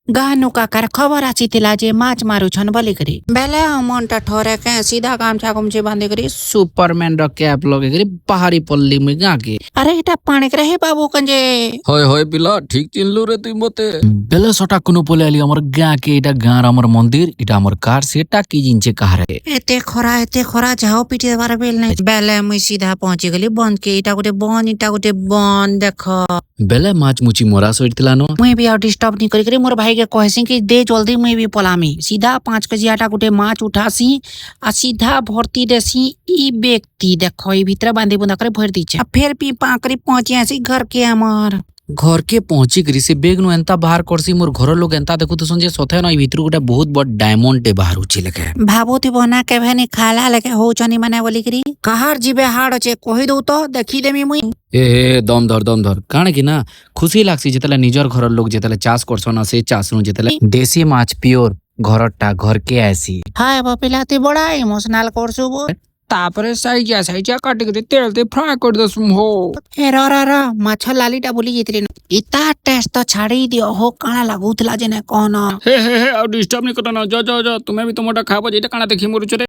गानु काकार खबर आसीथिला जे माछ मारुछन बोलिकरी बेले अमनटा ठोरे के सीधा गामछा गुमछे बांधे करी सुपरमैन र कैप लगे करी पहाड़ी पल्ली में गाके अरे एटा पानी करे हे बाबू कंजे হয় হয় পিলা ঠিক চিনলু রে তুই মতে বেলে সটা কোনো পলে আলি আমার গাঁকে এটা গাঁর আমার মন্দির এটা আমার কার সেটা কি জিনছে কাহারে एते खरा जाओ पीटे बार बेल नहीं बेले मुई सीधा पहुंची गली बंद के इटा गोटे बन देखो বেলে মাছ মুচি মরা সইতিলা ন मुई भी और डिस्टर्ब नहीं करी मोर भाई के कहसी कि दे जल्दी मुई भी पलामी सीधा 5 केजी आटा गोटे माछ उठासी आ सीधा भर्ती देसी ई व्यक्ति देखो ई भीतर बांधी बुंदा करे भर दीचे आ फिर पी पाकरी पहुंची आसी घर के हमर घर के पहुंची करी से बेग नु एंता बाहर करसी मोर घर लोग एंता देखु तो संजे सथे न ई भीतर गोटे बहुत बड़ डायमंड टे बाहर उची लेके भाबोती बना के भेनी खाला लेके हो चनी माने बोली करी कहार जीबे हाड़ छे कहि दउ तो देखी देमी मुई ए दम धर काणे कि ना खुशी लागसी जेतले निजर घर लोग जेतले चाष करसन से चाष नु जेतले देसी माछ प्योर घरटा घर के आसी हाय बपिलाती बड़ा इमोशनल करसु बो তারপরে সাইজা কাটি করে তেলতে ফ্রাই করে দসুম হো ए रा माछ लालीटा बोली जेतरी इता टेस्ट तो छाड़ी दियो हो काना लागुतला जेने कोन হে হে হে আর ডিস্টার্ব নি করো না যা তুমি भी তোমারটা খাবো যেটা কানা দেখি মরুছ রে